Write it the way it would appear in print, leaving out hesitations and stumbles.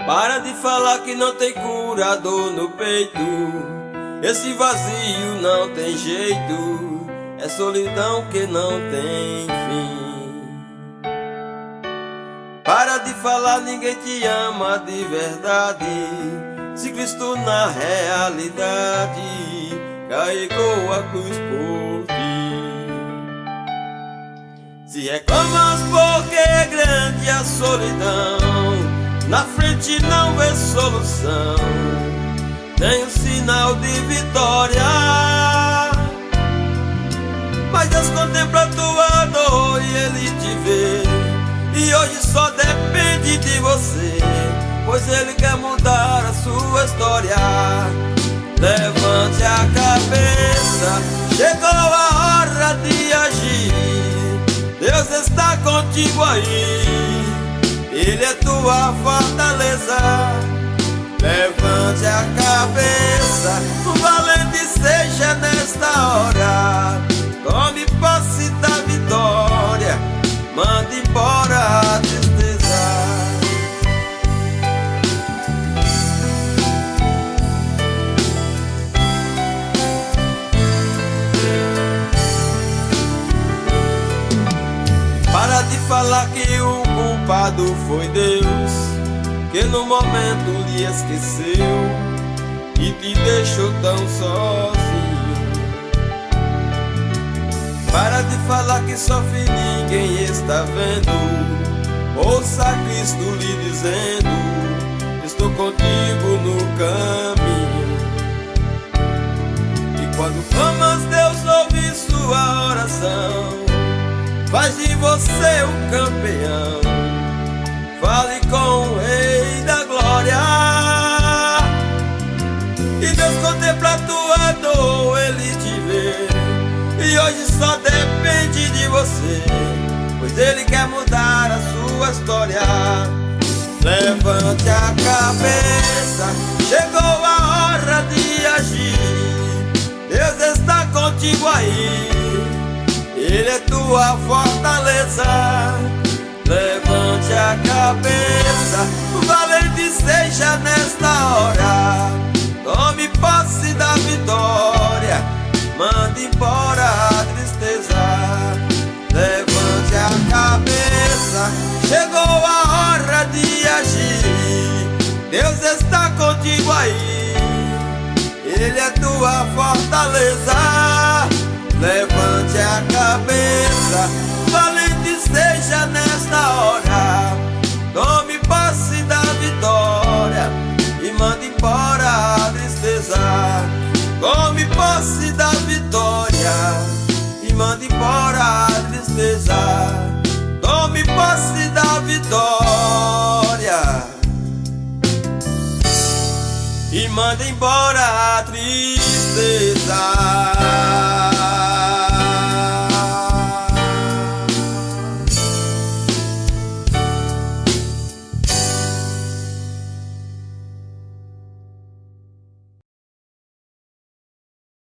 Para de falar que não tem cura, dor no peito. Esse vazio não tem jeito, é solidão que não tem fim. Para de falar, ninguém te ama de verdade. Se Cristo na realidade carregou a cruz por ti. Se reclamas porque é grande a solidão, na frente não vê solução, tem um sinal de vitória. Mas Deus contempla tua dor e Ele te vê, e hoje só depende de você, pois Ele quer mudar a sua história. Levante a cabeça, chegou a hora de agir. Deus está contigo aí, Ele é tua fortaleza. Levante a cabeça, valente seja nesta hora. Tome posse da vitória, mande embora a tristeza. Para de falar que o culpado foi Deus, que no momento lhe esqueceu e te deixou tão sozinho. Para de falar que sofre ninguém está vendo, ouça Cristo lhe dizendo: estou contigo no caminho. E quando clamas, Deus ouve sua oração, faz de você um campeão. Fale com o Rei da Glória, e Deus contempla a tua dor, Ele te vê, e hoje só depende de você, pois Ele quer mudar a sua história. Levante a cabeça, chegou a hora de agir. Deus está contigo aí, Ele é tua fortaleza. Levante a cabeça, valente seja nesta hora. Tome posse da vitória, mande embora a tristeza. Levante a cabeça, chegou a hora de agir. Deus está contigo aí, Ele é tua fortaleza. Levante a cabeça, valente seja nesta hora. Tome posse da vitória e mande embora a tristeza. Tome posse da vitória e mande embora a tristeza. Tome posse da vitória e mande embora a tristeza.